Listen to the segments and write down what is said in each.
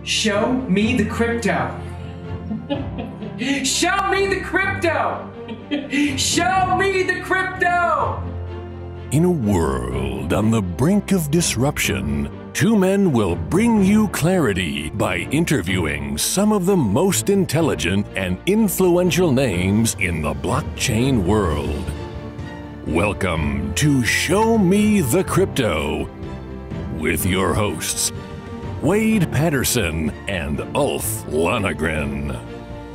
Show me the crypto. Show me the crypto. Show me the crypto. In a world on the brink of disruption, two men will bring you clarity by interviewing some of the most intelligent and influential names in the blockchain world. Welcome to Show Me the Crypto with your hosts, Wade Patterson and Ulf Lonergan.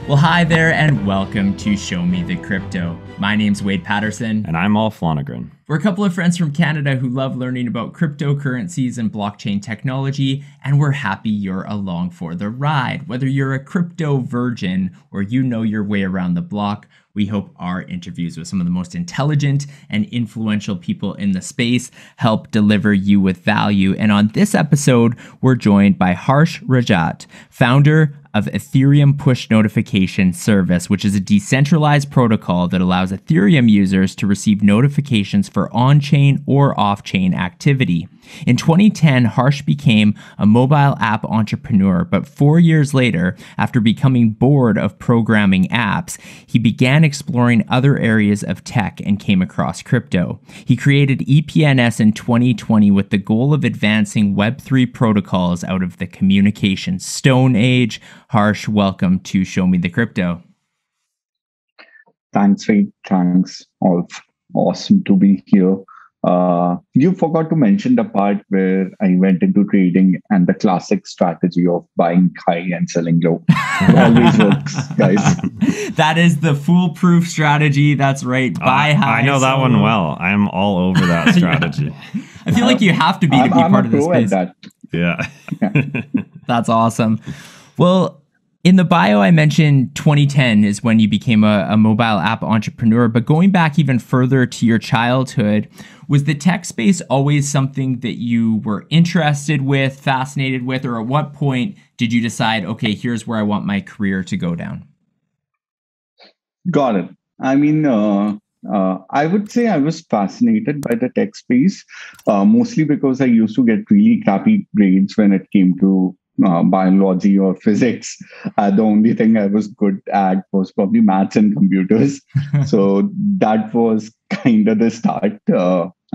Well, hi there, and welcome to Show Me the Crypto. My name's Wade Patterson. And I'm Ulf Lonergan. We're a couple of friends from Canada who love learning about cryptocurrencies and blockchain technology, and we're happy you're along for the ride. Whether you're a crypto virgin or you know your way around the block, we hope our interviews with some of the most intelligent and influential people in the space help deliver you with value. And on this episode, we're joined by Rajat, founder of Ethereum Push Notification Service, which is a decentralized protocol that allows Ethereum users to receive notifications for on-chain or off-chain activity. In 2010, Harsh became a mobile app entrepreneur, but 4 years later, after becoming bored of programming apps, he began exploring other areas of tech and came across crypto. He created EPNS in 2020 with the goal of advancing Web3 protocols out of the communication stone age. Harsh, welcome to Show Me the Crypto. Thanks, Wade. Thanks, Ulf. Awesome to be here. You forgot to mention the part where I went into trading and the classic strategy of buying high and selling low. It always works, guys. That is the foolproof strategy. That's right. Buy high. I know that one well. I'm all over that strategy. I feel like you have to be part of this space. That. Yeah. That's awesome. Well, in the bio, I mentioned 2010 is when you became a mobile app entrepreneur, but going back even further to your childhood, was the tech space always something that you were interested with, fascinated with, or at what point did you decide, okay, here's where I want my career to go down? Got it. I mean, I would say I was fascinated by the tech space, mostly because I used to get really crappy grades when it came to biology or physics. The only thing I was good at was probably maths and computers. So that was kind of the start.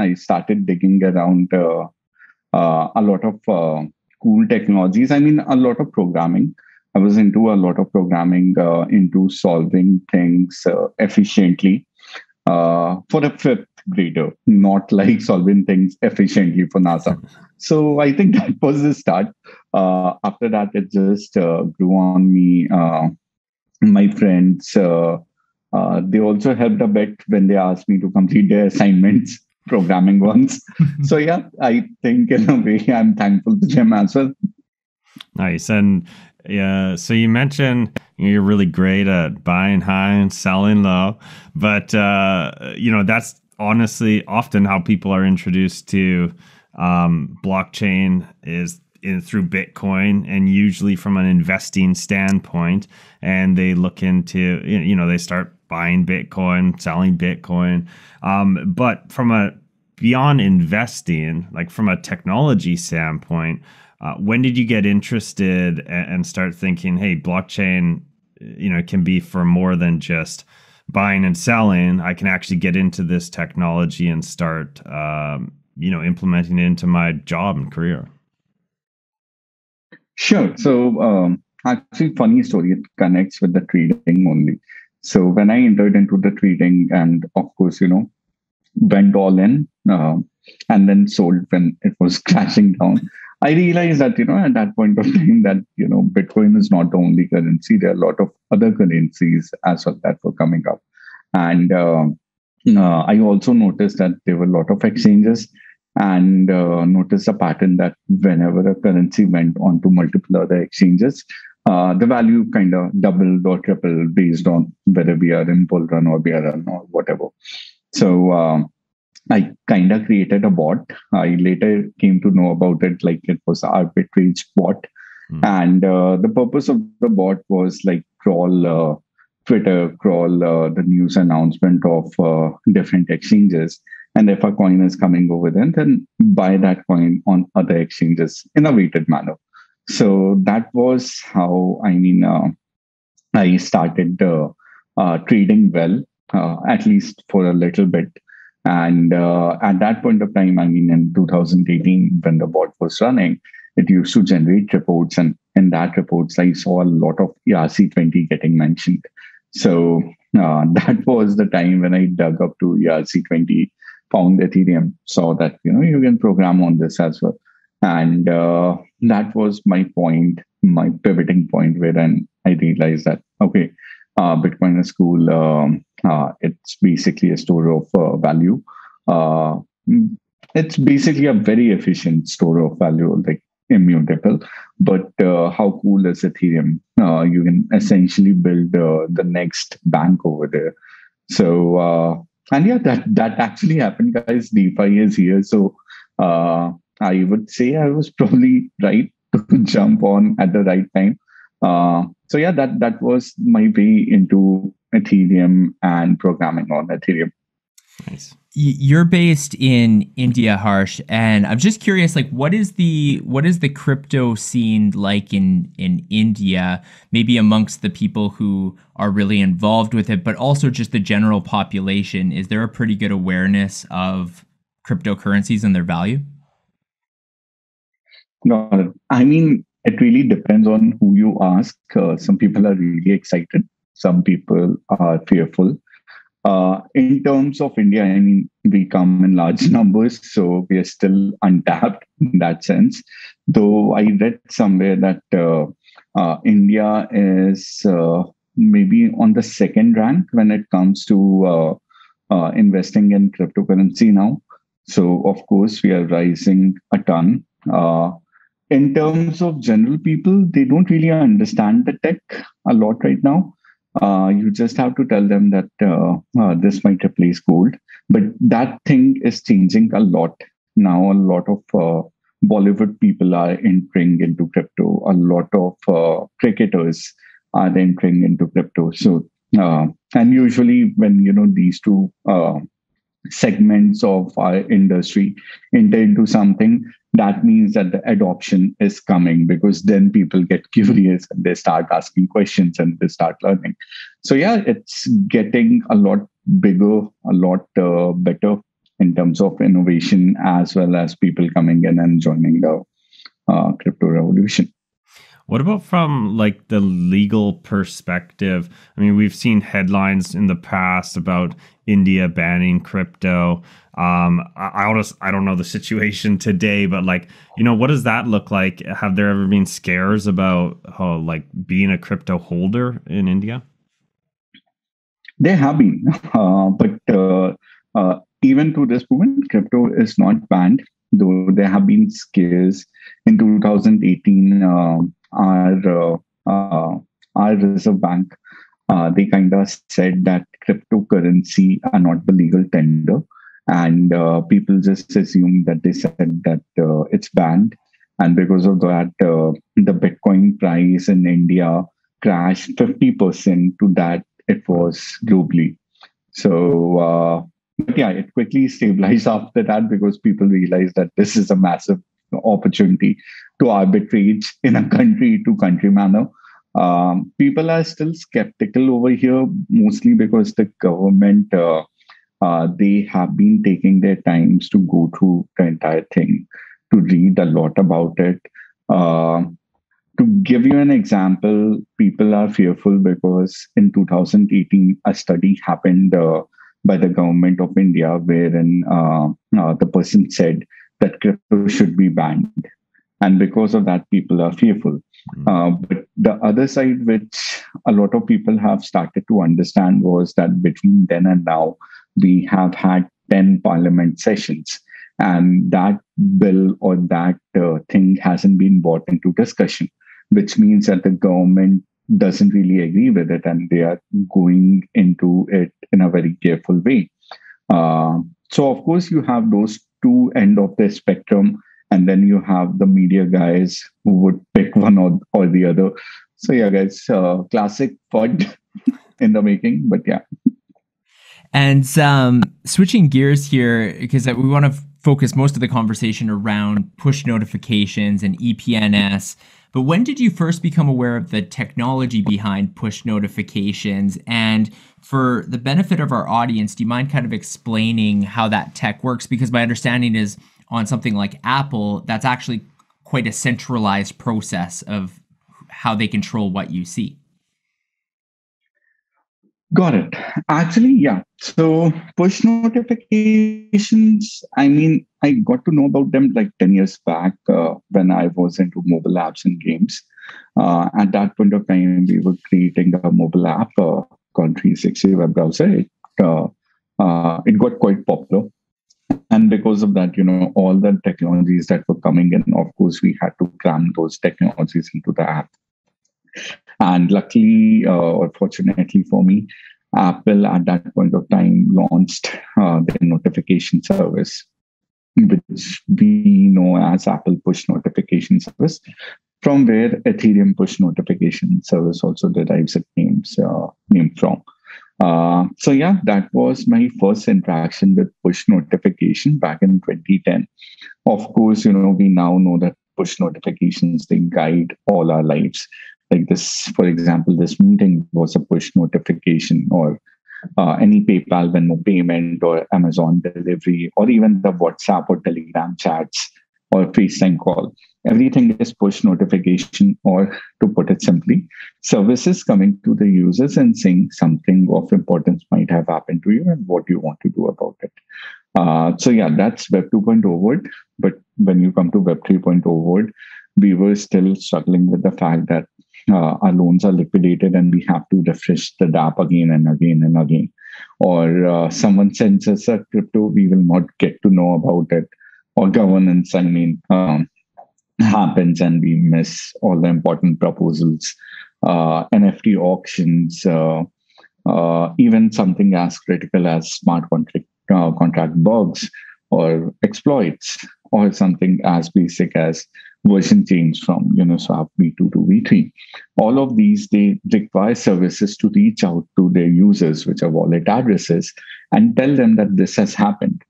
I started digging around a lot of cool technologies. I mean, a lot of programming. I was into a lot of programming, into solving things efficiently for a fifth grader, not like solving things efficiently for NASA. So I think that was the start. After that, it just grew on me. My friends, they also helped a bit when they asked me to complete their assignments, programming ones. So yeah, I think in a way I'm thankful to them as well. Nice. And yeah, so you mentioned you're really great at buying high and selling low, but that's honestly often how people are introduced to blockchain is through Bitcoin, and usually from an investing standpoint. And they look into, they start buying Bitcoin, selling Bitcoin. But beyond investing, like from a technology standpoint, when did you get interested and start thinking, hey, blockchain, can be for more than just buying and selling? I can actually get into this technology and start, implementing it into my job and career. Sure. So actually, funny story, it connects with the trading only. So when I entered into the trading and of course, went all in and then sold when it was crashing down, I realized that, at that point of time that, Bitcoin is not the only currency. There are a lot of other currencies as well that were coming up. And I also noticed that there were a lot of exchanges, and noticed a pattern that whenever a currency went on to multiple other exchanges, the value kind of doubled or tripled based on whether we are in bull run or bear run or whatever. So I kind of created a bot. I later came to know about it, like it was arbitrage bot. And the purpose of the bot was like crawl Twitter, crawl the news announcement of different exchanges. And if a coin is coming over there, then buy that coin on other exchanges in a weighted manner. So that was how, I started trading well, at least for a little bit. And at that point of time, in 2018, when the bot was running, it used to generate reports. And in that reports, I saw a lot of ERC20 getting mentioned. So that was the time when I dug up to ERC20, found Ethereum, saw that, you can program on this as well. And that was my point, my pivoting point, wherein I realized that, okay, Bitcoin is cool. It's basically a store of value. Uh, it's basically a very efficient store of value, like immutable. But how cool is Ethereum? You can essentially build the next bank over there. So, and yeah, that actually happened, guys. DeFi is here. So I would say I was probably right to jump on at the right time. So yeah, that was my way into Ethereum and programming on Ethereum. Nice. You're based in India, Harsh, and I'm just curious, like, what is the crypto scene like in India, maybe amongst the people who are really involved with it, but also just the general population? Is there a pretty good awareness of cryptocurrencies and their value? No, it really depends on who you ask. Some people are really excited. Some people are fearful. In terms of India, we come in large numbers, so we are still untapped in that sense. Though I read somewhere that India is maybe on the second rank when it comes to investing in cryptocurrency now. So, of course, we are rising a ton. In terms of general people, they don't really understand the tech a lot right now. You just have to tell them that this might replace gold. But that thing is changing a lot. Now, a lot of Bollywood people are entering into crypto. A lot of cricketers are entering into crypto. So, and usually when, these two segments of our industry enter into something, that means that the adoption is coming, because then people get curious and they start asking questions and they start learning. So yeah, it's getting a lot bigger, a lot better in terms of innovation, as well as people coming in and joining the crypto revolution. What about from like the legal perspective? I mean, we've seen headlines in the past about India banning crypto. I don't know the situation today, but like, what does that look like? Have there ever been scares about like being a crypto holder in India? There have been, but even to this moment, crypto is not banned, though there have been scares. In 2018, our Reserve Bank, they kind of said that cryptocurrency are not the legal tender, and people just assumed that they said that it's banned, and because of that, the Bitcoin price in India crashed 50% to that it was globally. So, but yeah, it quickly stabilized after that, because people realized that this is a massive opportunity to arbitrage in a country to country manner. People are still skeptical over here, mostly because the government, they have been taking their times to go through the entire thing, to read a lot about it. To give you an example, people are fearful because in 2018, a study happened by the government of India, wherein the person said that crypto should be banned. And because of that, people are fearful. But the other side, which a lot of people have started to understand, was that between then and now, we have had 10 parliament sessions. And that bill or that thing hasn't been brought into discussion, which means that the government doesn't really agree with it, and they are going into it in a very careful way. So, of course, you have those two end of the spectrum, and then you have the media guys who would pick one or the other. So, yeah, guys, classic FUD in the making, but yeah. And switching gears here, because we want to focus most of the conversation around push notifications and EPNS. But when did you first become aware of the technology behind push notifications? And for the benefit of our audience, do you mind kind of explaining how that tech works? Because my understanding is on something like Apple, that's actually quite a centralized process of how they control what you see. Got it. Actually, yeah. So push notifications, I mean, I got to know about them like 10 years back when I was into mobile apps and games. At that point of time, we were creating a mobile app called 360 web browser. It got quite popular. And because of that, all the technologies that were coming in, of course, we had to cram those technologies into the app. And luckily, or fortunately for me, Apple at that point of time launched their notification service, which we know as Apple Push Notification Service, from where Ethereum Push Notification Service also derives its name from. So yeah, that was my first interaction with push notification back in 2010. Of course, we now know that push notifications, they guide all our lives. Like this, for example, this meeting was a push notification, or any PayPal, Venmo payment, or Amazon delivery, or even the WhatsApp or Telegram chats or FaceTime call. Everything is push notification, or to put it simply, services coming to the users and saying something of importance might have happened to you and what you want to do about it. So yeah, that's Web 2.0 word. But when you come to Web 3.0 word, we were still struggling with the fact that our loans are liquidated and we have to refresh the app again and again and again. Or someone sends us a crypto, we will not get to know about it. Or governance, happens and we miss all the important proposals, NFT auctions, even something as critical as smart contract bugs or exploits, or something as basic as version change from Uniswap V2 to V3. All of these, they require services to reach out to their users, which are wallet addresses, and tell them that this has happened.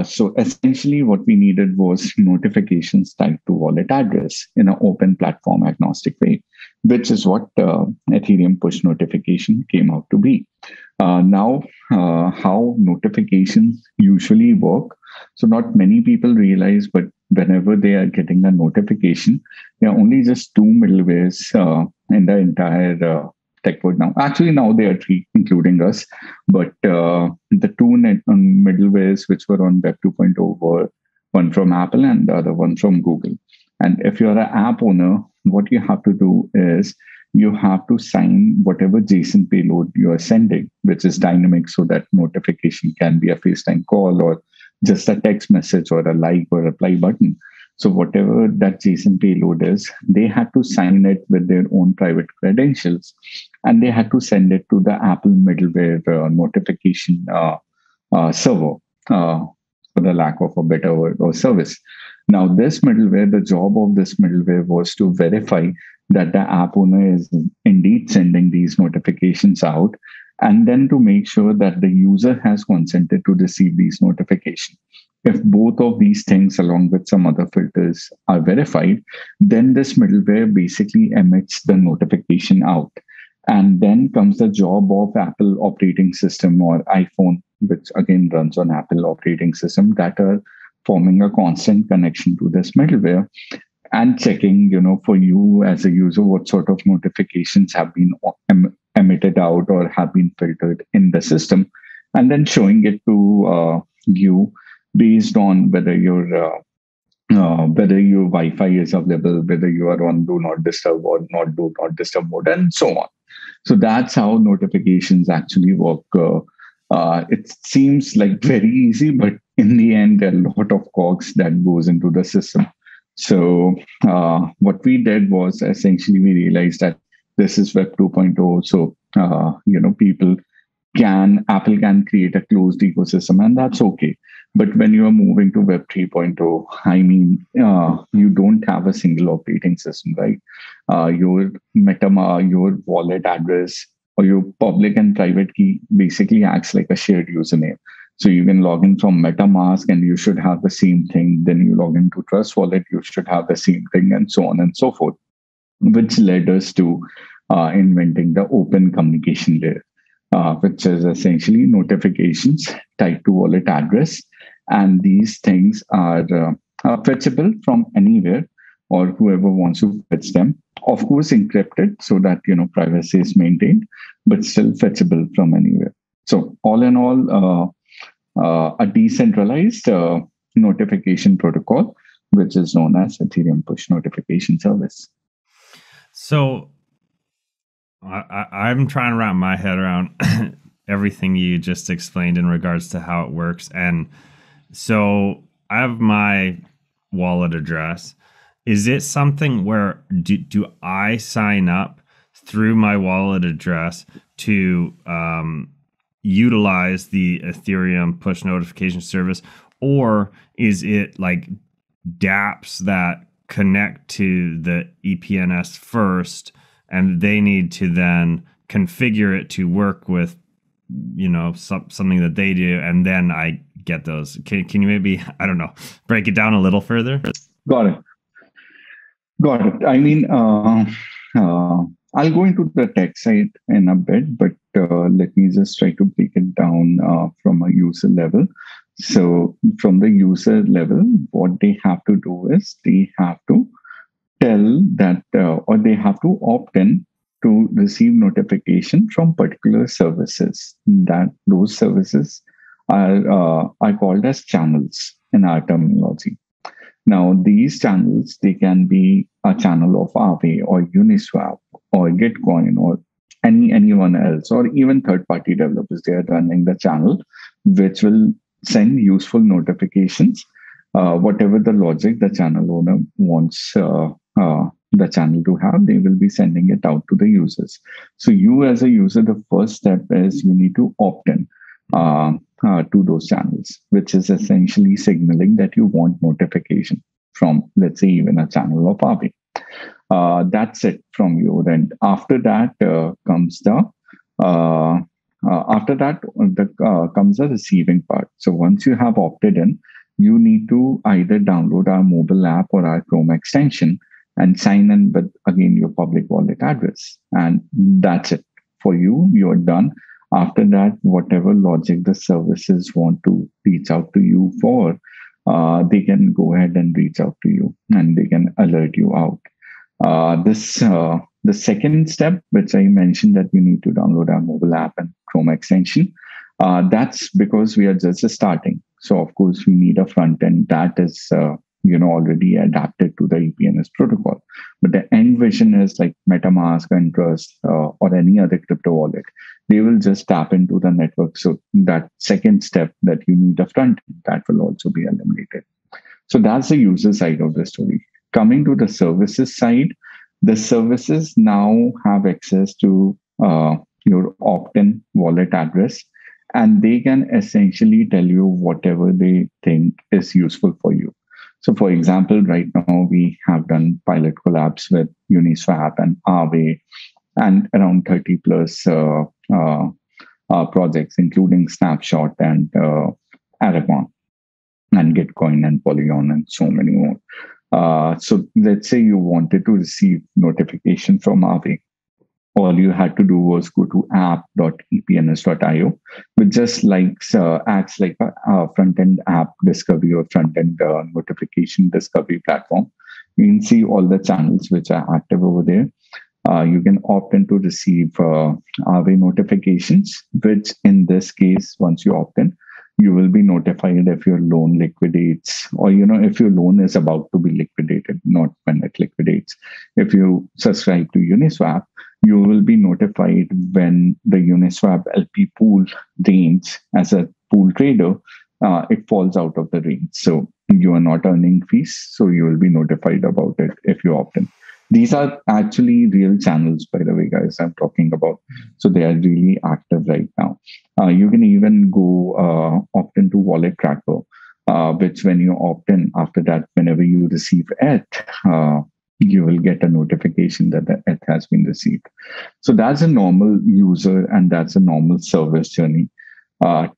So essentially what we needed was notifications tied to wallet address in an open platform agnostic way, which is what Ethereum push notification came out to be. Now, how notifications usually work. So not many people realize, but whenever they are getting a notification, there are only just two middlewares in the entire tech world now. Actually, now there are three, including us. But the two middlewares which were on Web 2.0 were one from Apple and the other one from Google. And if you're an app owner, what you have to do is you have to sign whatever JSON payload you are sending, which is dynamic, so that notification can be a FaceTime call or just a text message or a like or reply button. So whatever that JSON payload is, they had to sign it with their own private credentials, and they had to send it to the Apple middleware notification server, for the lack of a better word, or service. Now, this middleware, the job of this middleware was to verify that the app owner is indeed sending these notifications out, and then to make sure that the user has consented to receive these notifications. If both of these things, along with some other filters, are verified, then this middleware basically emits the notification out. And then comes the job of Apple operating system or iPhone, which again runs on Apple operating system, that are forming a constant connection to this middleware and checking, for you as a user, what sort of notifications have been emitted out or have been filtered in the system, and then showing it to you based on whether your Wi-Fi is available, whether you are on do not disturb or not do not disturb mode, and so on. So that's how notifications actually work. It seems like very easy, but in the end, there are a lot of cogs that goes into the system. So what we did was essentially we realized that this is Web 2.0. So Apple can create a closed ecosystem, and that's okay. But when you are moving to Web 3.0, you don't have a single operating system, right? Your MetaMask, your wallet address, or your public and private key basically acts like a shared username. So you can log in from MetaMask and you should have the same thing. Then you log into Trust Wallet, you should have the same thing, and so on and so forth. which led us to inventing the open communication layer, which is essentially notifications tied to wallet address. And these things are fetchable from anywhere, or whoever wants to fetch them. Of course, encrypted so that privacy is maintained, but still fetchable from anywhere. So all in all, a decentralized notification protocol, which is known as Ethereum Push Notification Service. So I'm trying to wrap my head around everything you just explained in regards to how it works. And so I have my wallet address. Is it something where do I sign up through my wallet address to utilize the Ethereum push notification service, or is it like dApps that connect to the EPNS first, and they need to then configure it to work with something that they do, and then I get those? Can you maybe, I don't know, break it down a little further? Got it. I mean, I'll go into the tech side in a bit, but let me just try to break it down from a user level. So from the user level, what they have to do is they have to tell that, or they have to opt in to receive notification from particular services. That those services are called as channels in our terminology. Now, these channels, they can be a channel of Aave or Uniswap or Gitcoin or anyone else, or even third-party developers. They are running the channel, which will send useful notifications, whatever the logic the channel owner wants the channel to have. They will be sending it out to the users. So you as a user, the first step is you need to opt in to those channels, which is essentially signaling that you want notification from, let's say, even a channel of Aave. That's it from your end. After that comes the receiving part. So once you have opted in, you need to either download our mobile app or our Chrome extension and sign in with, again, your public wallet address. And that's it for you. You're done. After that, whatever logic the services want to reach out to you for, they can go ahead and reach out to you and they can alert you out. The second step, which I mentioned, that you need to download our mobile app and Chrome extension, that's because we are just starting. So of course we need a front end that is already adapted to the EPNS protocol. But the end vision is like MetaMask and Trust or any other crypto wallet. They will just tap into the network. So that second step, that you need a front end, that will also be eliminated. So that's the user side of the story. Coming to the services side, the services now have access to your opt-in wallet address, and they can essentially tell you whatever they think is useful for you. So for example, right now we have done pilot collabs with Uniswap and Aave and around 30 plus projects, including Snapshot and Aragon and Gitcoin and Polygon and so many more. So let's say you wanted to receive notification from Aave. All you had to do was go to app.epns.io, which just acts like a front-end app discovery or front-end notification discovery platform. You can see all the channels which are active over there. You can opt in to receive Aave notifications, which in this case, once you opt in, you will be notified if your loan liquidates, or if your loan is about to be liquidated, not when it liquidates. If you subscribe to Uniswap, you will be notified when the Uniswap LP pool range, as a pool trader, it falls out of the range. So you are not earning fees, so you will be notified about it if you opt in. These are actually real channels, by the way, guys, I'm talking about. So they are really active right now. You can even go opt into Wallet Tracker, which when you opt in, after that, whenever you receive ETH, you will get a notification that the ETH has been received. So that's a normal user and that's a normal service journey.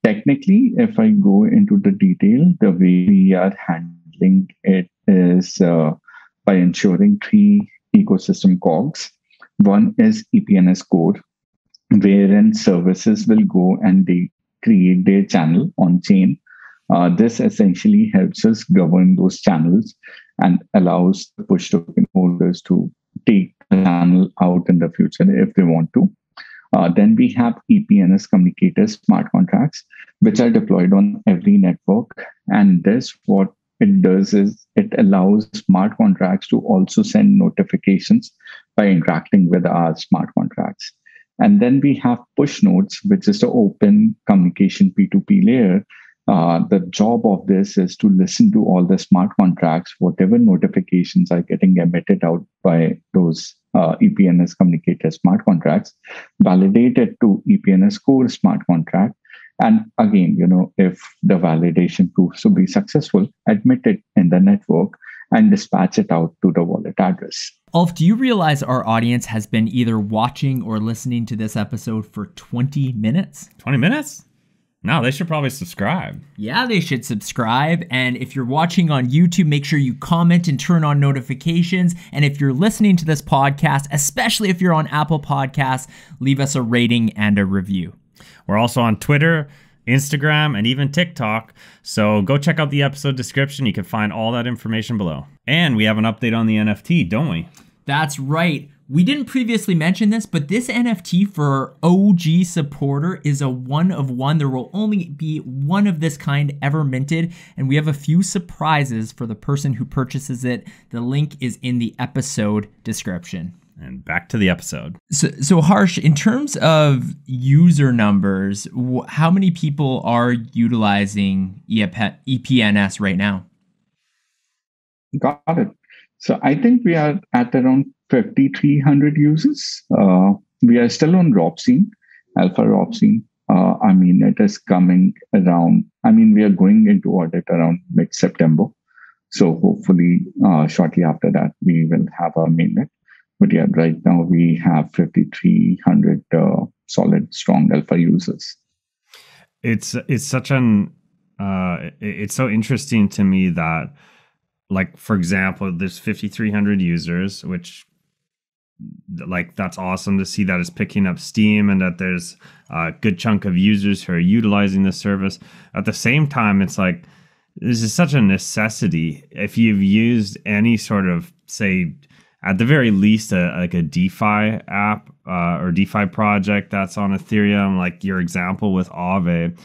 Technically, if I go into the detail, the way we are handling it is by ensuring 3 ecosystem cogs. One is EPNS core, wherein services will go and they create their channel on chain. This essentially helps us govern those channels and allows the push token holders to take the channel out in the future if they want to. Then we have EPNS communicators smart contracts, which are deployed on every network. And this, what it does is it allows smart contracts to also send notifications by interacting with our smart contracts. And then we have push nodes, which is the open communication P2P layer. The job of this is to listen to all the smart contracts, whatever notifications are getting emitted out by those EPNS communicator smart contracts, validate it to EPNS core smart contract. And again, if the validation proves to be successful, admit it in the network and dispatch it out to the wallet address. Ulf, do you realize our audience has been either watching or listening to this episode for 20 minutes? 20 minutes? No, they should probably subscribe. Yeah, they should subscribe. And if you're watching on YouTube, make sure you comment and turn on notifications. And if you're listening to this podcast, especially if you're on Apple Podcasts, leave us a rating and a review. We're also on Twitter, Instagram, and even TikTok. So go check out the episode description. You can find all that information below. And we have an update on the NFT, don't we? That's right. We didn't previously mention this, but this NFT for our OG supporter is a one of one. There will only be one of this kind ever minted, and we have a few surprises for the person who purchases it. The link is in the episode description. And back to the episode. So Harsh, in terms of user numbers, how many people are utilizing EPNS right now? Got it. So I think we are at around 5,300 users. We are still on Ropsin, Alpha Ropsin. It is coming around. We are going into audit around mid-September. So hopefully, shortly after that, we will have our mainnet. But yeah, right now we have 5,300 solid, strong Alpha users. It's such an it's so interesting to me that, like, for example, there's 5,300 users, which, like, that's awesome to see that it's picking up steam and that there's a good chunk of users who are utilizing the service. At the same time, it's like, this is such a necessity. If you've used any sort of, say, at the very least, a DeFi app or DeFi project that's on Ethereum, like your example with Aave,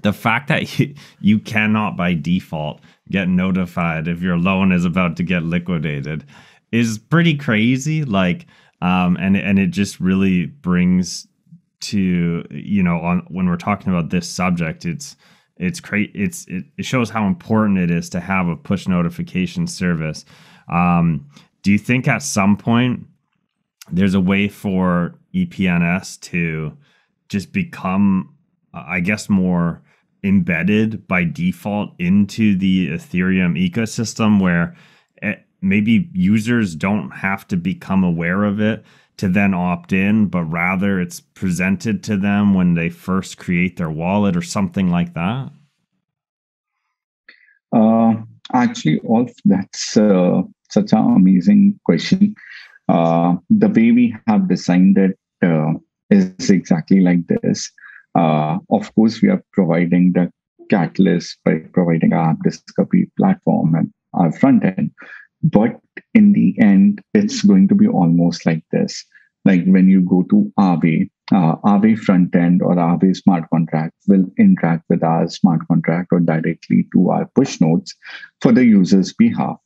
the fact that you cannot by default get notified if your loan is about to get liquidated is pretty crazy. Like, and it just really brings to, when we're talking about this subject, it's great. It shows how important it is to have a push notification service. Do you think at some point there's a way for EPNS to just become, I guess, more embedded by default into the Ethereum ecosystem, where maybe users don't have to become aware of it to then opt in, but rather it's presented to them when they first create their wallet or something like that? Actually, Olf, that's such an amazing question. The way we have designed it is exactly like this. Of course, we are providing the catalyst by providing our app discovery platform and our front end. But in the end, it's going to be almost like this. Like when you go to Aave front end or Aave smart contract will interact with our smart contract or directly to our push nodes for the user's behalf.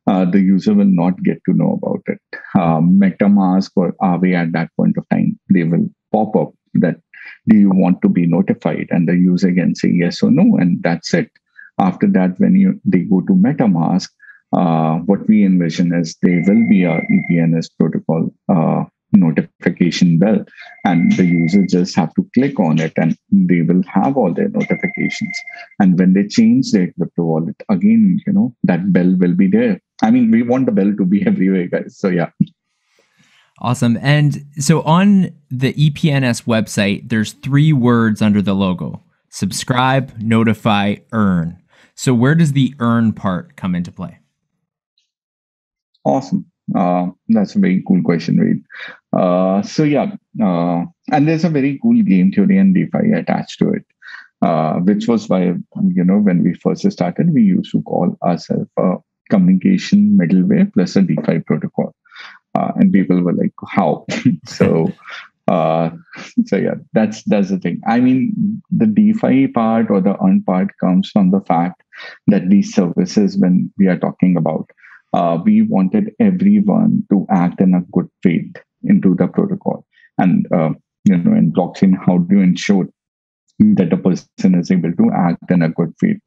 The user will not get to know about it. MetaMask or Aave at that point of time, they will pop up that, do you want to be notified? And the user can say yes or no, and that's it. After that, when they go to MetaMask, what we envision is there will be a EPNS protocol notification bell, and the user just have to click on it and they will have all their notifications. And when they change their crypto wallet, again, that bell will be there. We want the bell to be everywhere, guys. So yeah. Awesome. And so on the EPNS website, there's 3 words under the logo: subscribe, notify, earn. So where does the earn part come into play? Awesome. That's a very cool question, Reid. And there's a very cool game theory and DeFi attached to it, which was why, when we first started, we used to call ourselves a communication middleware plus a DeFi protocol. And people were like, how? so, uh, that's the thing. I mean, the DeFi part or the earn part comes from the fact that these services, when we are talking about, we wanted everyone to act in a good faith into the protocol. And, in blockchain, how do you ensure that a person is able to act in a good faith?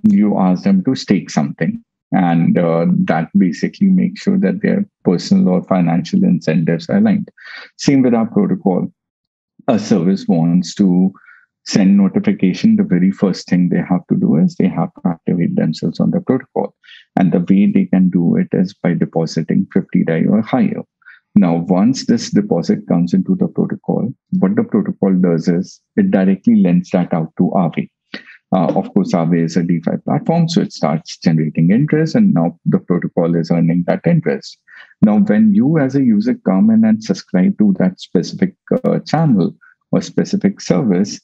You ask them to stake something. And that basically makes sure that their personal or financial incentives are aligned. Same with our protocol. A service wants to send notification. The very first thing they have to do is they have to activate themselves on the protocol. And the way they can do it is by depositing 50 DAI or higher. Now, once this deposit comes into the protocol, what the protocol does is it directly lends that out to Aave. Of course, Aave is a DeFi platform, so it starts generating interest, and now the protocol is earning that interest. Now, when you as a user come in and subscribe to that specific channel or specific service,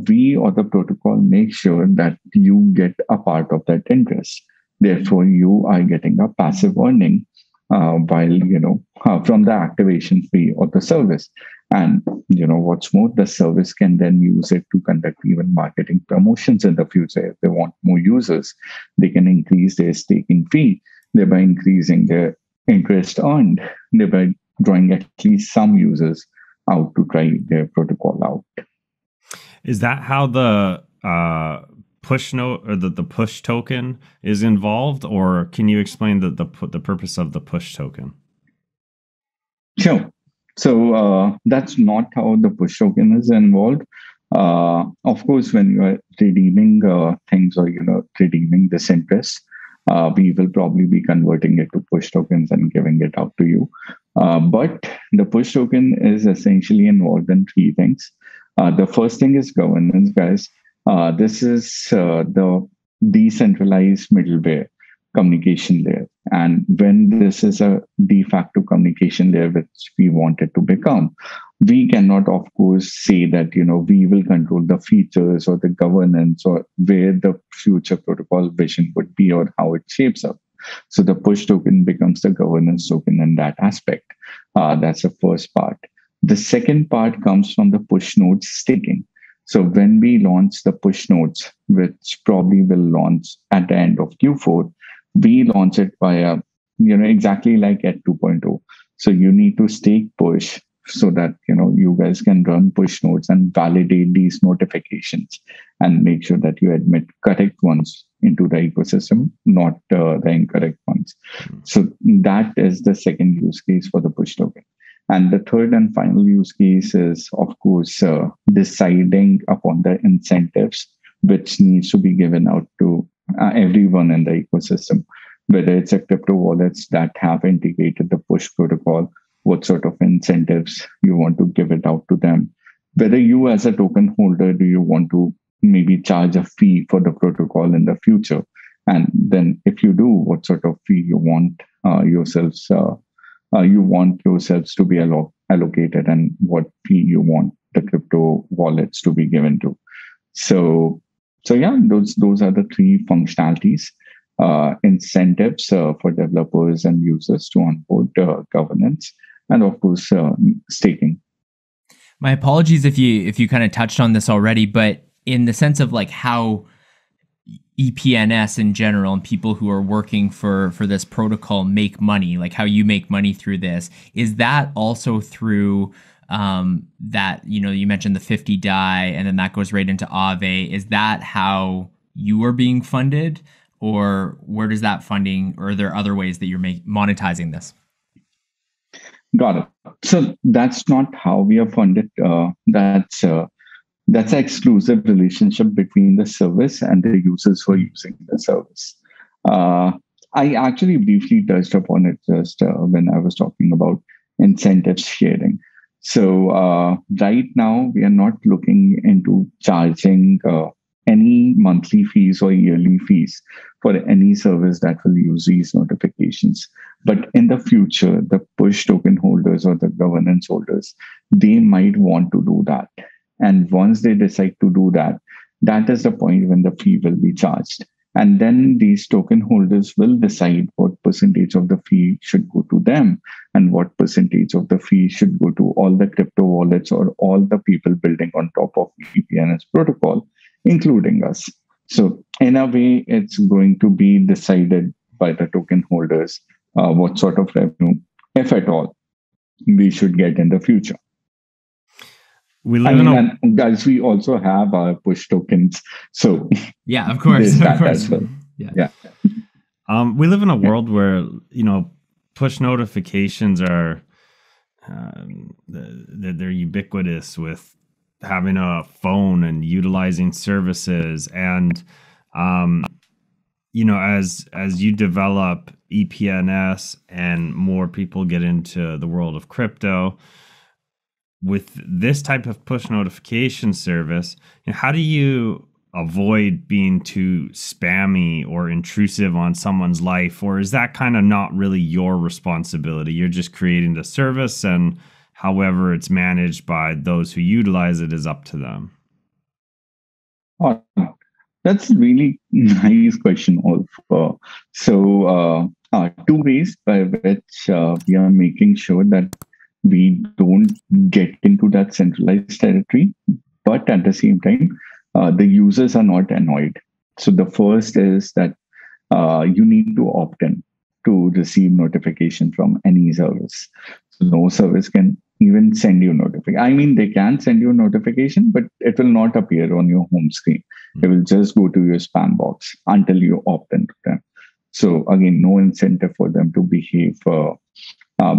we or the protocol make sure that you get a part of that interest. Therefore, you are getting a passive earning from the activation fee of the service. And what's more, the service can then use it to conduct even marketing promotions in the future. If they want more users, they can increase their staking fee, thereby increasing their interest earned, thereby drawing at least some users out to try their protocol out. Is that how the push note or the push token is involved, or can you explain the purpose of the push token? Sure. So that's not how the push token is involved. Of course, when you are redeeming things or redeeming this interest, we will probably be converting it to push tokens and giving it out to you. But the push token is essentially involved in three things. The first thing is governance, guys. This is the decentralized middleware communication layer. And when this is a de facto communication layer, which we want it to become, we cannot, of course, say that, we will control the features or the governance or where the future protocol vision would be or how it shapes up. So the push token becomes the governance token in that aspect. That's the first part. The second part comes from the push nodes staking. So when we launch the push nodes, which probably will launch at the end of Q4, we launch it via, exactly like at 2.0. So you need to stake push so that, you guys can run push nodes and validate these notifications and make sure that you admit correct ones into the ecosystem, not the incorrect ones. So that is the second use case for the push token. And the third and final use case is, of course, deciding upon the incentives which needs to be given out to everyone in the ecosystem, whether it's a crypto wallets that have integrated the push protocol, what sort of incentives you want to give it out to them, whether you as a token holder, do you want to maybe charge a fee for the protocol in the future? And then if you do, what sort of fee you want yourselves to be allocated, and what fee you want the crypto wallets to be given to. So yeah, those are the three functionalities, incentives for developers and users to onboard governance, and of course staking. My apologies if you kind of touched on this already, but in the sense of like how EPNS in general and people who are working for this protocol make money, like how you make money through this, is that also through that, you mentioned the 50 DAI and then that goes right into Aave. Is that how you are being funded, or where does that funding, or are there other ways that you're monetizing this? Got it. So that's not how we are funded. That's an exclusive relationship between the service and the users who are using the service. I actually briefly touched upon it just when I was talking about incentives sharing. So right now, we are not looking into charging any monthly fees or yearly fees for any service that will use these notifications. But in the future, the push token holders or the governance holders, they might want to do that. And once they decide to do that, that is the point when the fee will be charged. And then these token holders will decide what percentage of the fee should go to them and what percentage of the fee should go to all the crypto wallets or all the people building on top of EPNS protocol, including us. So in a way, it's going to be decided by the token holders what sort of revenue, if at all, we should get in the future. We live and guys, we also have our push tokens. So yeah, of course, of course. Well. Yeah. We live in a world where, push notifications are they're ubiquitous with having a phone and utilizing services. And, as you develop EPNS and more people get into the world of crypto, with this type of push notification service, how do you avoid being too spammy or intrusive on someone's life? Or is that kind of not really your responsibility? You're just creating the service, and however it's managed by those who utilize it is up to them. Oh, that's a really nice question, also. So, two ways by which we are making sure that we don't get into that centralized territory, but at the same time, the users are not annoyed. So the first is that you need to opt in to receive notification from any service. So no service can even send you notification. I mean, they can send you a notification, but it will not appear on your home screen. It will just go to your spam box until you opt into them. So again, no incentive for them to behave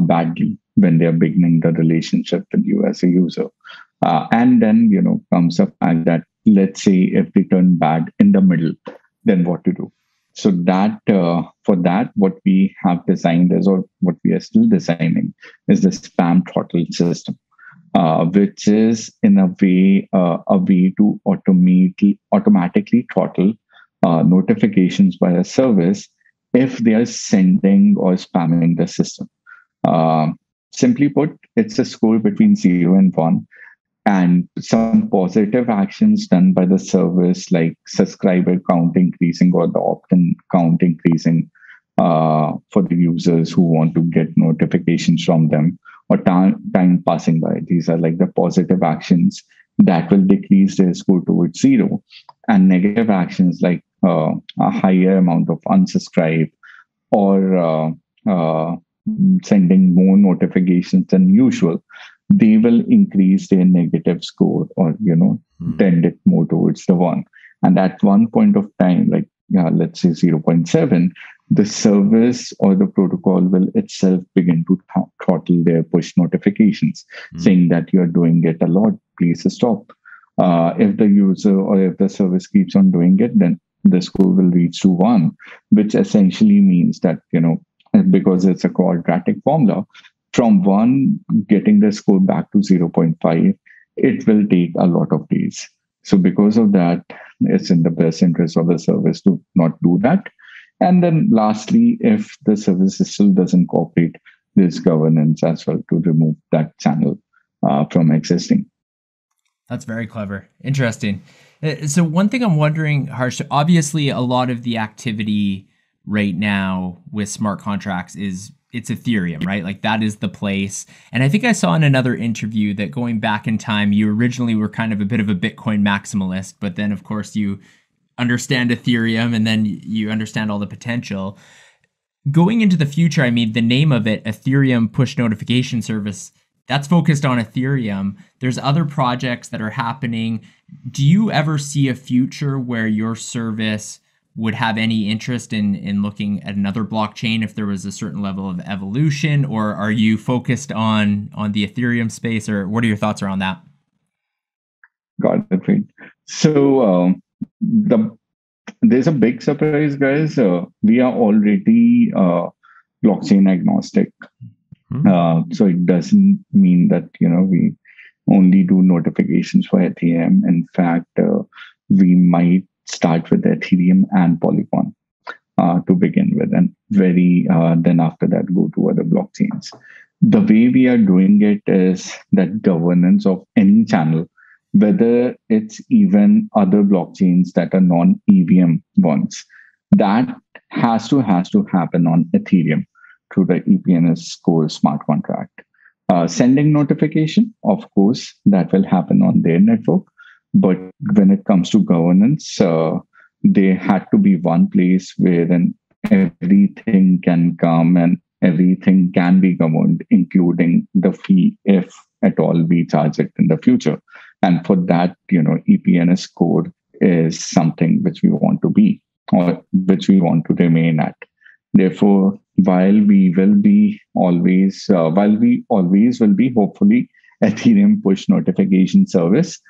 badly when they are beginning the relationship with you as a user. And then, comes the fact that, let's say, if they turn bad in the middle, then what to do? So that for that, what we have designed is, or what we are still designing, is the spam throttle system, which is in a way to automatically throttle notifications by a service if they are sending or spamming the system. Simply put, it's a score between 0 and 1. And some positive actions done by the service, like subscriber count increasing or the opt-in count increasing for the users who want to get notifications from them, or time passing by. These are like the positive actions that will decrease their score towards 0. And negative actions like a higher amount of unsubscribe or sending more notifications than usual, they will increase their negative score or, tend it more towards the 1. And at one point of time, like, let's say 0.7, the service or the protocol will itself begin to throttle their push notifications, saying that you're doing it a lot, please stop. If the user or if the service keeps on doing it, then the score will reach to 1, which essentially means that, because it's a quadratic formula, from 1 getting the score back to 0.5, it will take a lot of days. So because of that, it's in the best interest of the service to not do that. And then lastly, if the service still doesn't cooperate, there's governance as well to remove that channel from existing. That's very clever. Interesting. So one thing I'm wondering, Harsh, obviously a lot of the activity right now with smart contracts it's Ethereum, right? Like that is the place. And I think I saw in another interview that going back in time, you originally were kind of a bit of a Bitcoin maximalist, but then of course you understand Ethereum and then you understand all the potential. Going into the future, I mean, the name of it, Ethereum Push Notification Service, that's focused on Ethereum. There's other projects that are happening. Do you ever see a future where your service would have any interest in looking at another blockchain if there was a certain level of evolution, or are you focused on the Ethereum space, or what are your thoughts around that? Got it. Right. So there's a big surprise, guys. We are already blockchain agnostic. So it doesn't mean that we only do notifications for Ethereum. In fact, we might start with Ethereum and Polygon to begin with, and then after that go to other blockchains. The way we are doing it is that governance of any channel, whether it's even other blockchains that are non-EVM ones, that has to happen on Ethereum through the EPNS core smart contract. Sending notification, of course, that will happen on their network. But when it comes to governance, there had to be one place wherein everything can come and everything can be governed, including the fee, if at all we charge it in the future. And for that, EPNS core is something which we want to be, or which we want to remain at. Therefore, while we always will be hopefully Ethereum push notification service,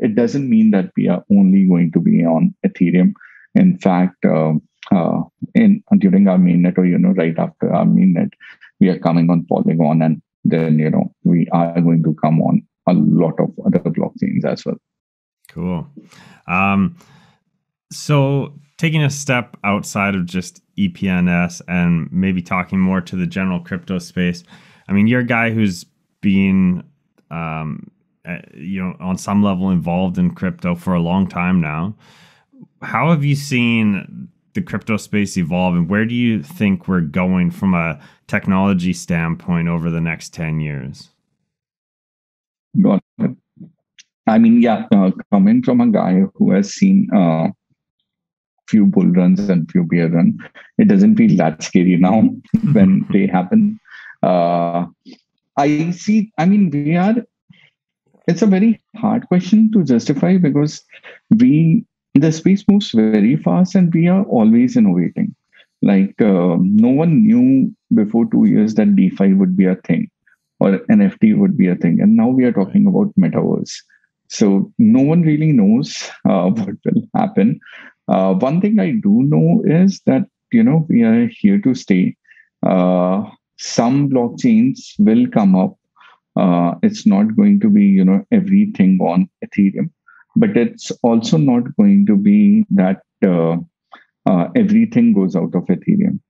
it doesn't mean that we are only going to be on Ethereum. In fact, during our mainnet, or right after our mainnet, we are coming on Polygon, and then we are going to come on a lot of other blockchains as well. Cool. So taking a step outside of just EPNS and maybe talking more to the general crypto space, I mean, you're a guy who's been, on some level involved in crypto for a long time now. How have you seen the crypto space evolve, and where do you think we're going from a technology standpoint over the next 10 years? Got it. I mean, coming from a guy who has seen few bull runs and few bear runs, it doesn't feel that scary now when they happen. It's a very hard question to justify, because the space moves very fast and we are always innovating. Like no one knew before 2 years that DeFi would be a thing or NFT would be a thing. And now we are talking about metaverse. So no one really knows what will happen. One thing I do know is that, we are here to stay. Some blockchains will come up. It's not going to be, everything on Ethereum, but it's also not going to be that everything goes out of Ethereum.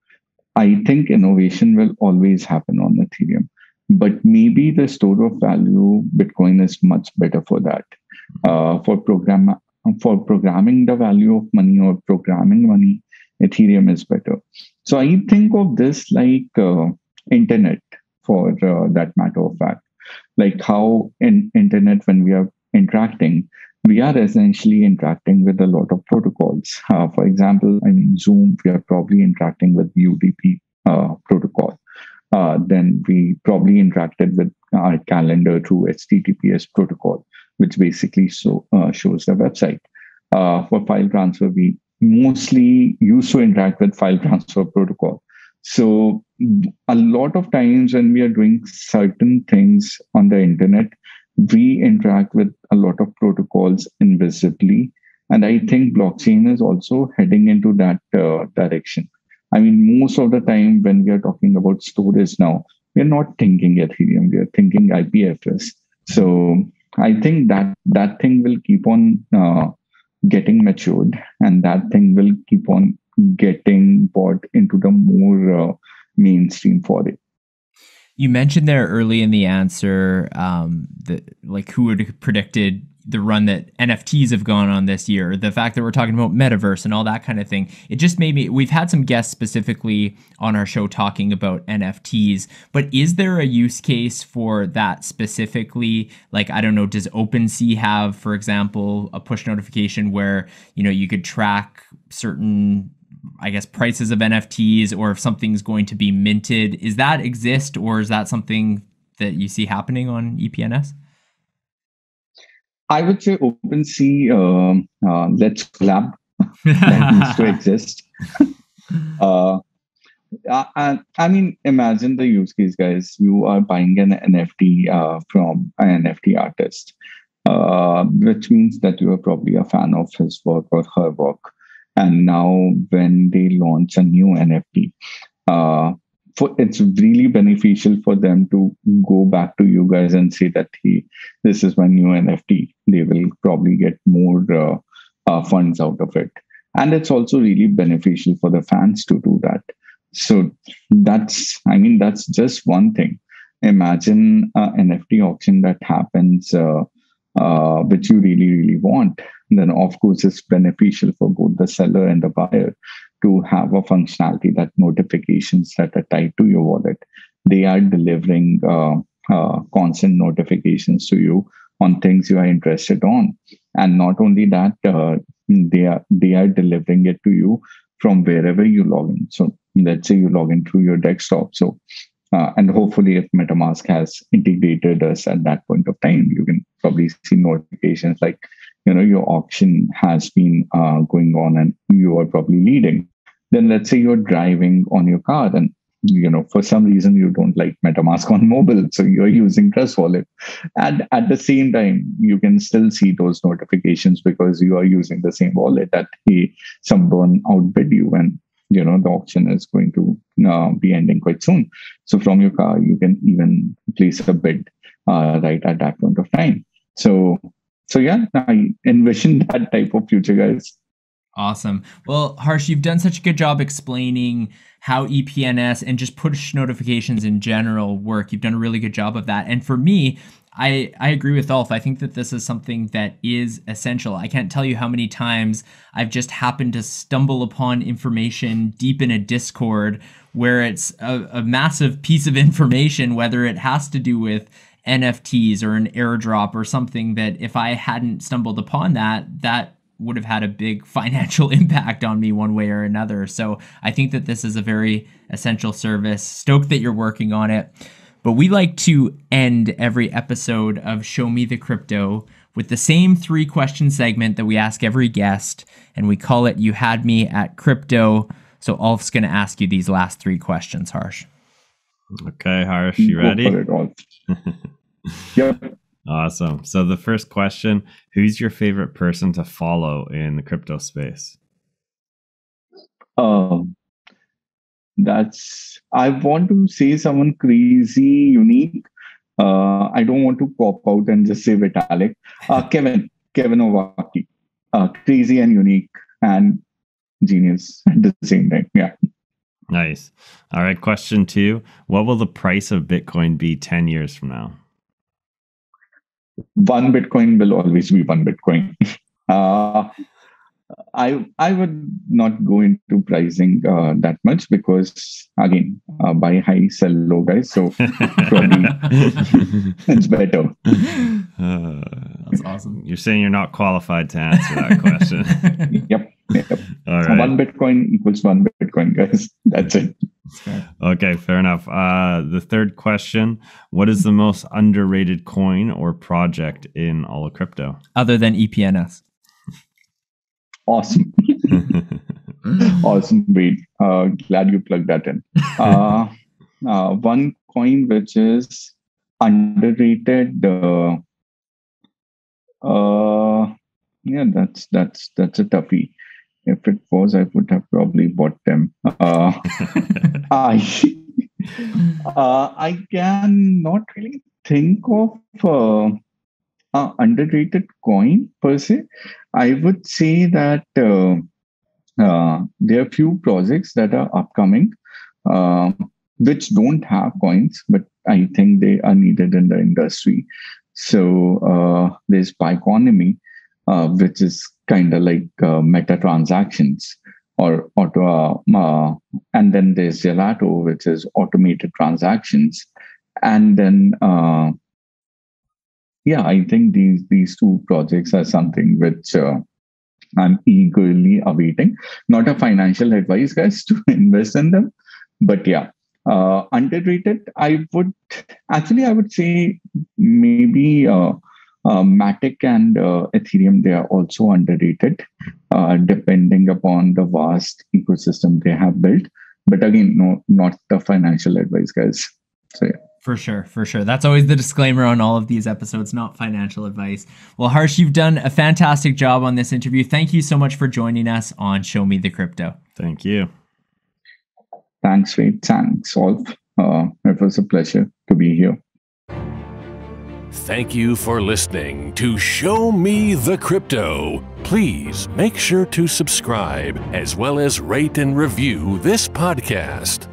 I think innovation will always happen on Ethereum, but maybe the store of value, Bitcoin is much better for that. For programming the value of money or programming money, Ethereum is better. So I think of this like internet, for that matter of fact. Like how in internet, when we are interacting, we are essentially interacting with a lot of protocols. For example, Zoom, we are probably interacting with UDP protocol. Then we probably interacted with our calendar through HTTPS protocol, which basically shows the website. For file transfer, we mostly used to interact with file transfer protocol. So a lot of times when we are doing certain things on the internet, we interact with a lot of protocols invisibly. And I think blockchain is also heading into that direction. Most of the time when we are talking about storage now, we're not thinking Ethereum, we are thinking IPFS. So I think that thing will keep on getting matured, and that thing will keep on getting brought into the more mainstream for it. You mentioned there early in the answer who would have predicted the run that NFTs have gone on this year, the fact that we're talking about metaverse and all that kind of thing. It just made me, we've had some guests specifically on our show talking about NFTs, but is there a use case for that specifically? Like, I don't know, does OpenSea have, for example, a push notification where, you could track certain, prices of NFTs, or if something's going to be minted? Is that exist, or is that something that you see happening on EPNS? I would say OpenSea, let's collab. That needs to exist. Imagine the use case, guys. You are buying an NFT from an NFT artist, which means that you are probably a fan of his work or her work. And now when they launch a new NFT, it's really beneficial for them to go back to you guys and say that, hey, this is my new NFT. They will probably get more funds out of it. And it's also really beneficial for the fans to do that. So that's just one thing. Imagine an NFT auction that happens, which you really, really want. And then, of course, it's beneficial for both the seller and the buyer to have a functionality that notifications that are tied to your wallet, they are delivering constant notifications to you on things you are interested on. And not only that, they are delivering it to you from wherever you log in. So let's say you log in through your desktop. So and hopefully, if MetaMask has integrated us at that point of time, you can probably see notifications like, your auction has been going on and you are probably leading. Then let's say you're driving on your car and, for some reason you don't like MetaMask on mobile, so you're using Trust Wallet. And at the same time, you can still see those notifications because you are using the same wallet that, hey, someone outbid you and, the auction is going to be ending quite soon. So from your car, you can even place a bid right at that point of time. So yeah, I envision that type of future, guys. Awesome. Well, Harsh, you've done such a good job explaining how EPNS and just push notifications in general work. You've done a really good job of that. And for me, I agree with Ulf. I think that this is something that is essential. I can't tell you how many times I've just happened to stumble upon information deep in a Discord where it's a massive piece of information, whether it has to do with NFTs or an airdrop or something that if I hadn't stumbled upon that would have had a big financial impact on me one way or another. So I think that this is a very essential service. Stoked that you're working on it. But we like to end every episode of Show Me the Crypto with the same 3-question segment that we ask every guest, and we call it You Had Me at Crypto. So Ulf's going to ask you these last 3 questions, Harsh. Okay, Harsh, you ready? Yep. Awesome. So the first question, who's your favorite person to follow in the crypto space? I want to say someone crazy, unique. I don't want to pop out and just say Vitalik. Kevin Owaki. Crazy and unique and genius at the same time. Yeah. Nice. All right. Question 2. What will the price of Bitcoin be 10 years from now? 1 Bitcoin will always be 1 Bitcoin. I would not go into pricing that much because, again, buy high, sell low, guys. So probably it's better. That's awesome. You're saying you're not qualified to answer that question. Yep. All right. 1 Bitcoin equals 1 Bitcoin, guys. That's it. Okay, fair enough. The third question, what is the most underrated coin or project in all of crypto? Other than EPNS. Awesome. Awesome, Wade. Glad you plugged that in. One coin which is underrated. Yeah, that's a toughie. If it was, I would have probably bought them. I cannot really think of underrated coin per se. I would say that there are few projects that are upcoming which don't have coins, but I think they are needed in the industry. So there's Piconomy, which is kind of like meta transactions, or auto, and then there's Gelato, which is automated transactions, and then I think these 2 projects are something which I'm eagerly awaiting. Not a financial advice, guys, to invest in them, but yeah, underrated. I would say maybe Matic and Ethereum. They are also underrated, depending upon the vast ecosystem they have built. But again, no, not the financial advice, guys. So yeah. For sure. That's always the disclaimer on all of these episodes, not financial advice. Well, Harsh, you've done a fantastic job on this interview. Thank you so much for joining us on Show Me the Crypto. Thank you. Thanks, Wade. Thanks, Solve. It was a pleasure to be here. Thank you for listening to Show Me the Crypto. Please make sure to subscribe as well as rate and review this podcast.